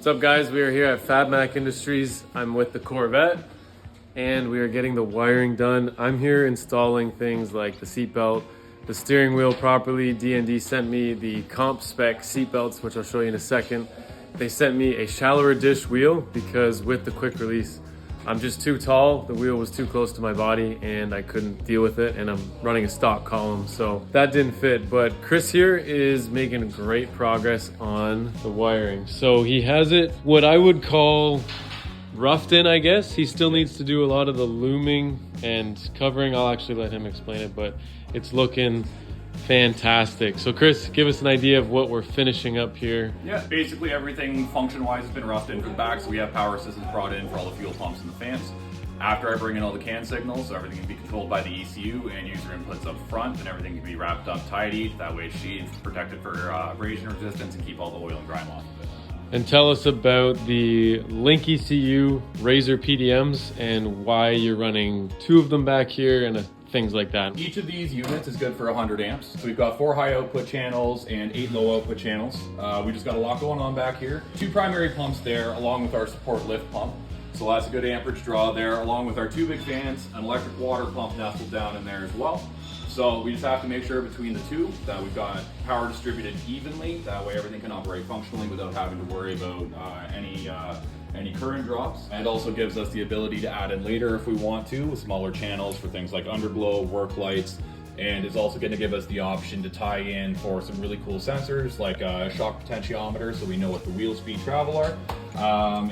What's up guys, we are here at Fabmac Industries. I'm with the Corvette and we are getting the wiring done. I'm here installing things like the seatbelt, the steering wheel properly. D&D sent me the comp spec seatbelts, which I'll show you in a second. They sent me a shallower dish wheel because with the quick release, I'm just too tall. The wheel was too close to my body and I couldn't deal with it, and I'm running a stock column, so that didn't fit. But Chris here is making great progress on the wiring. So he has it what I would call roughed in, I guess. He still needs to do a lot of the looming and covering. I'll actually let him explain it, but it's looking fantastic. So Chris, give us an idea of what we're finishing up here. Yeah, basically everything function-wise has been roughed in for the back, so we have power systems brought in for all the fuel pumps and the fans. After I bring in all the CAN signals, so everything can be controlled by the ECU and user inputs up front, and everything can be wrapped up tidy. That way she's protected for abrasion resistance and keep all the oil and grime off of it. And tell us about the Link ECU Razor PDMs and why you're running 2 of them back here and things like that. Each of these units is good for 100 amps. So we've got 4 high output channels and 8 low output channels. We just got a lot going on back here. 2 primary pumps there along with our support lift pump. So that's a good amperage draw there, along with our 2 big fans, an electric water pump nestled down in there as well. So we just have to make sure between the 2 that we've got power distributed evenly. That way everything can operate functionally without having to worry about any current drops. And also gives us the ability to add in later if we want to, with smaller channels for things like underglow, work lights. And it's also going to give us the option to tie in for some really cool sensors like a shock potentiometer, so we know what the wheel speed travel are,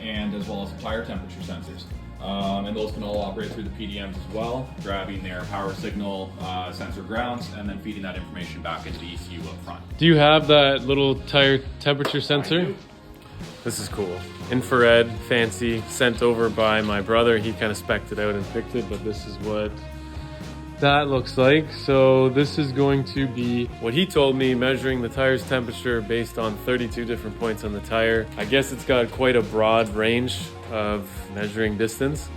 and as well as tire temperature sensors. And those can all operate through the PDMs as well, grabbing their power signal, sensor grounds, and then feeding that information back into the ECU up front. Do you have that little tire temperature sensor? I do. This is cool. Infrared, fancy, sent over by my brother. He kind of spec'd it out and picked it, but this is what that looks like. So this is going to be what he told me, measuring the tire's temperature based on 32 different points on the tire. I guess it's got quite a broad range of measuring distance,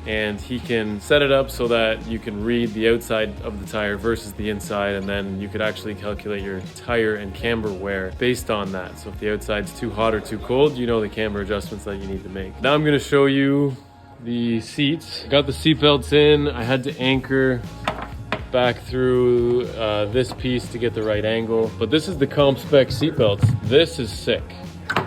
and he can set it up so that you can read the outside of the tire versus the inside, and then you could actually calculate your tire and camber wear based on that. So if the outside's too hot or too cold, you know the camber adjustments that you need to make. Now I'm going to show you the seats. Got the seat belts in. I had to anchor back through this piece to get the right angle, but this is the comp spec seat belts. This is sick.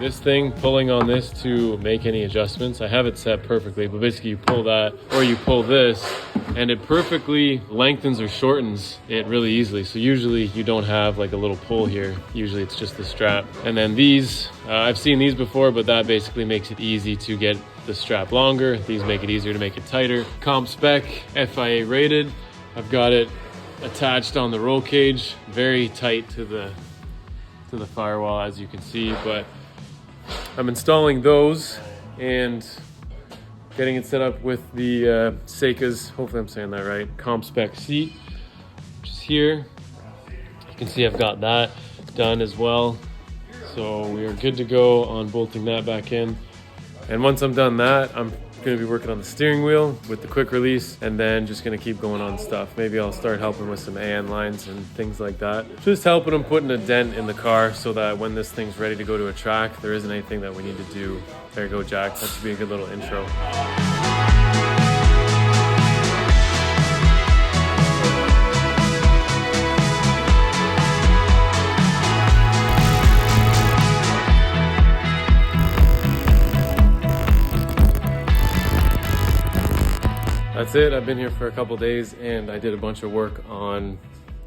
This thing, pulling on this to make any adjustments, I have it set perfectly, but basically you pull that or you pull this and it perfectly lengthens or shortens it really easily. So usually you don't have like a little pull here. Usually it's just the strap. And then these, I've seen these before, but that basically makes it easy to get the strap longer. These make it easier to make it tighter. Comp spec, FIA rated. I've got it attached on the roll cage, very tight to the firewall, as you can see, but I'm installing those and getting it set up with the Seika's, hopefully I'm saying that right, comp spec seat, which is here. You can see I've got that done as well. So we are good to go on bolting that back in. And once I'm done that, I'm going to be working on the steering wheel with the quick release, and then just going to keep going on stuff. Maybe I'll start helping with some AN lines and things like that. Just helping them putting a dent in the car so that when this thing's ready to go to a track, there isn't anything that we need to do. There you go, Jack. That should be a good little intro. That's it. I've been here for a couple days and I did a bunch of work on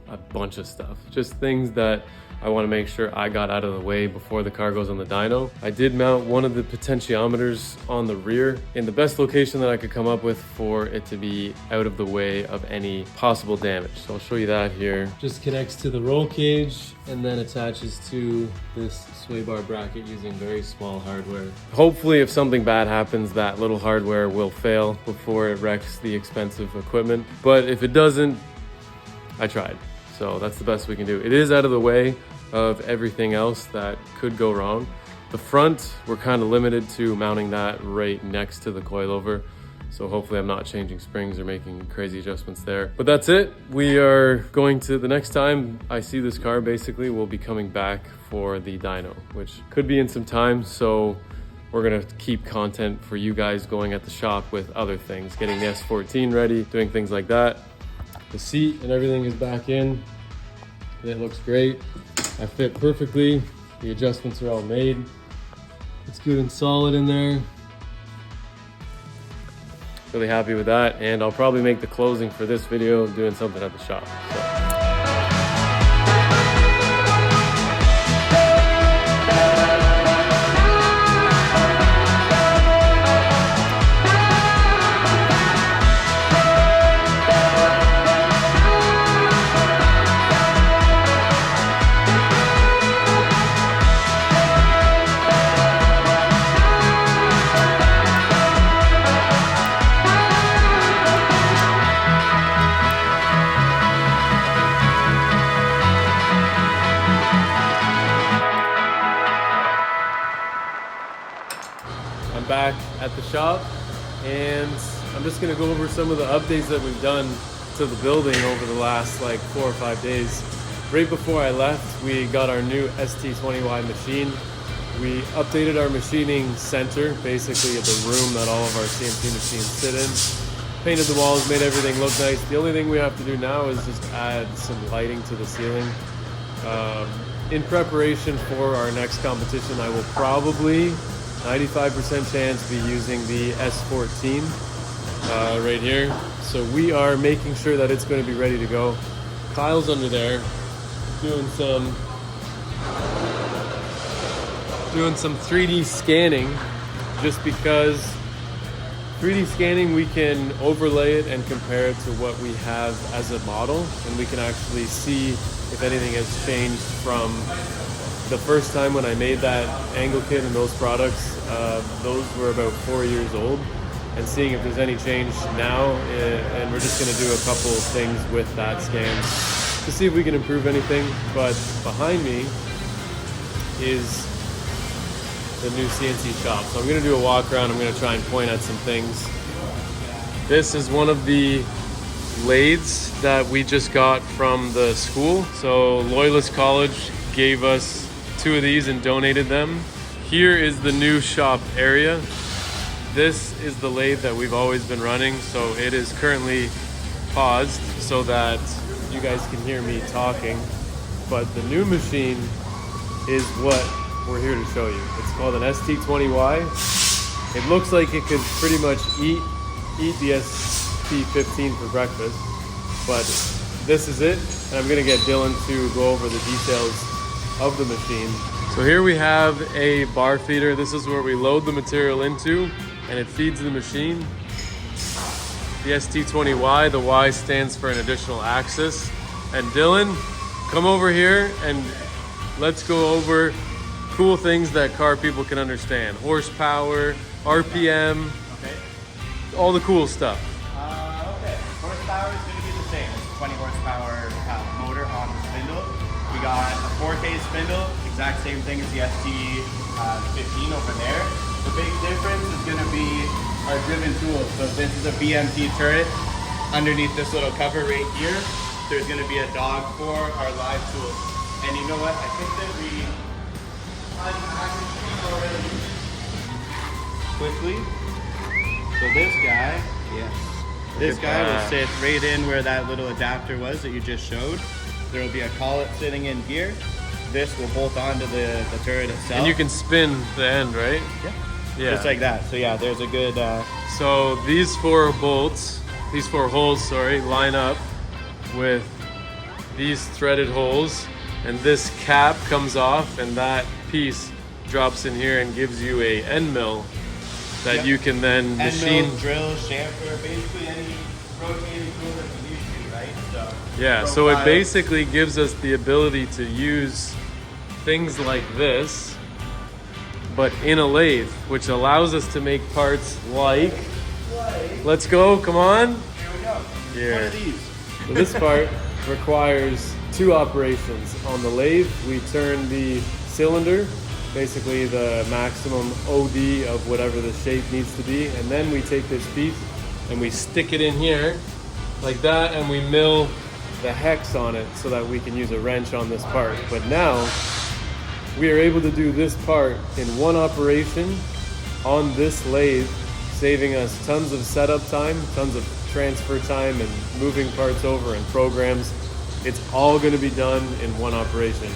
a bunch of stuff. Just things that I want to make sure I got out of the way before the car goes on the dyno. I did mount one of the potentiometers on the rear in the best location that I could come up with for it to be out of the way of any possible damage. So I'll show you that here. Just connects to the roll cage and then attaches to this sway bar bracket using very small hardware. Hopefully if something bad happens, that little hardware will fail before it wrecks the expensive equipment. But if it doesn't, I tried. So that's the best we can do. It is out of the way of everything else that could go wrong. The front, we're kind of limited to mounting that right next to the coilover. So hopefully I'm not changing springs or making crazy adjustments there. But that's it. We are going to, the next time I see this car, basically, we'll be coming back for the dyno, which could be in some time. So we're gonna keep content for you guys going at the shop with other things, getting the S14 ready, doing things like that. The seat and everything is back in. It looks great. I fit perfectly. The adjustments are all made. It's good and solid in there. Really happy with that, and I'll probably make the closing for this video doing something at the shop. So. Back at the shop, and I'm just gonna go over some of the updates that we've done to the building over the last like 4 or 5 days. Right before I left, we got our new ST20Y machine. We updated our machining center, basically the room that all of our CNC machines sit in. Painted the walls, made everything look nice. The only thing we have to do now is just add some lighting to the ceiling. In preparation for our next competition, I will probably 95% chance be using the S14 right here. So we are making sure that it's going to be ready to go. Kyle's under there doing some 3D scanning, just because 3D scanning, we can overlay it and compare it to what we have as a model, and we can actually see if anything has changed from the first time when I made that angle kit and those products. Those were about 4 years old, and seeing if there's any change now, and we're just going to do a couple of things with that scan to see if we can improve anything. But behind me is the new CNC shop, so I'm going to do a walk around. I'm going to try and point at some things. This is one of the lathes that we just got from the school. So Loyalist College gave us 2 of these and donated them. Here is the new shop area. This is the lathe that we've always been running, so it is currently paused so that you guys can hear me talking. But the new machine is what we're here to show you. It's called an ST20Y. It looks like it could pretty much eat the ST15 for breakfast, but this is it. And I'm gonna get Dylan to go over the details of the machine. So here we have a bar feeder. This is where we load the material into, and it feeds the machine. The ST20Y, the Y stands for an additional axis. And Dylan, come over here and let's go over cool things that car people can understand. Horsepower, RPM, okay. All the cool stuff. Okay, horsepower is going to be the same. It's a 20 horsepower motor on the spindle. We got a 4K spindle, exact same thing as the ST15 over there. The big difference is going to be our driven tools. So this is a BMT turret. Underneath this little cover right here, there's going to be a dog for our live tools. And you know what? I think that we unpackaged already quickly. So this guy, this guy will sit right in where that little adapter was that you just showed. There will be a collet sitting in here. This will bolt onto the turret itself. And you can spin the end, right? Yeah. Just like that. So yeah, there's a good... So these 4 bolts, these 4 holes, sorry, line up with these threaded holes, and this cap comes off, and that piece drops in here and gives you a end mill that you can then machine. End mill, drill, chamfer, basically any rotating tool that you need to, right? So yeah, so it basically gives us the ability to use things like this, but in a lathe, which allows us to make parts like, let's go, come on. Here we go. Here. One of these. So this part requires 2 operations. On the lathe, we turn the cylinder, basically the maximum OD of whatever the shape needs to be, and then we take this piece and we stick it in here like that, and we mill the hex on it so that we can use a wrench on this part. But now we are able to do this part in one operation on this lathe, saving us tons of setup time, tons of transfer time and moving parts over and programs. It's all going to be done in one operation.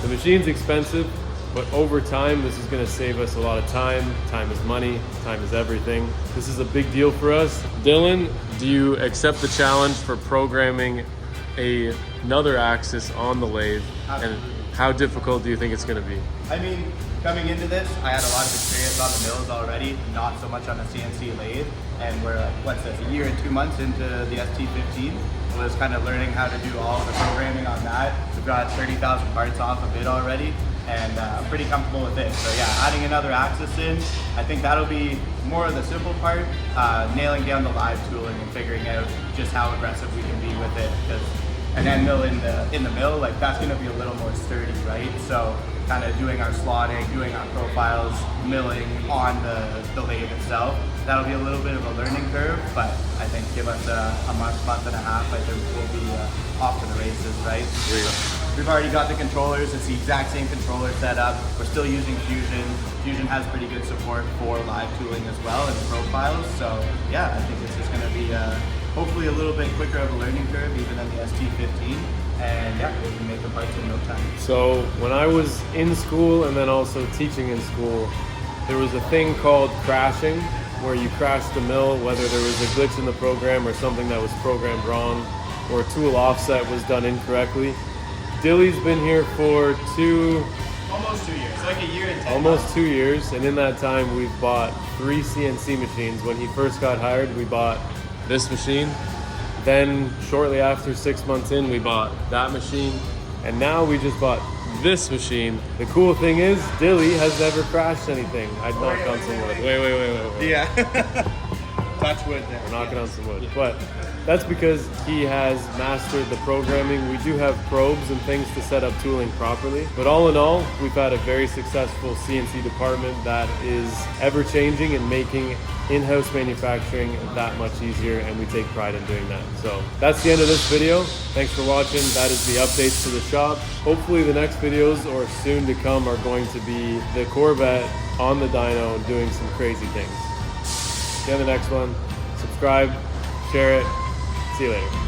The machine's expensive, but over time, this is going to save us a lot of time. Time is money, time is everything. This is a big deal for us. Dylan, do you accept the challenge for programming another axis on the lathe? Absolutely. And how difficult do you think it's going to be? I mean, coming into this, I had a lot of experience on the mills already, not so much on a CNC lathe. And we're, what's this, a year and 2 months into the ST15. I was kind of learning how to do all of the programming on that. We've got 30,000 parts off of it already, and I'm pretty comfortable with it. So yeah, adding another axis in, I think that'll be more of the simple part, nailing down the live tooling and figuring out just how aggressive we can be with it. Because an end mill in the mill, like that's going to be a little more sturdy, right? So kind of doing our slotting, doing our profiles, milling on the lathe itself. That'll be a little bit of a learning curve, but I think give us a month and a half, I think we'll be off to the races, right? So we've already got the controllers. It's the exact same controller setup. We're still using Fusion. Fusion has pretty good support for live tooling as well and profiles. So yeah, I think it's just going to be hopefully a little bit quicker of a learning curve even than the ST15. And yeah, we can make the parts in no time. So when I was in school and then also teaching in school, there was a thing called crashing, where you crashed the mill, whether there was a glitch in the program or something that was programmed wrong, or a tool offset was done incorrectly. Dilly's been here for almost 2 years, like a year and 10 almost months. 2 years, and in that time we've bought 3 CNC machines. When he first got hired, we bought this machine. Then shortly after, 6 months in, we bought that machine, and now we just bought this machine. The cool thing is, Dilly has never crashed anything. I'd knock on some wood. Wait. Yeah. Touch wood there. We're knocking on some wood. But that's because he has mastered the programming. We do have probes and things to set up tooling properly. But all in all, we've had a very successful CNC department that is ever changing and making in-house manufacturing that much easier, and we take pride in doing that. So that's the end of this video. Thanks for watching. That is the updates to the shop. Hopefully the next videos or soon to come are going to be the Corvette on the dyno doing some crazy things. See you on the next one. Subscribe, share it. See you later.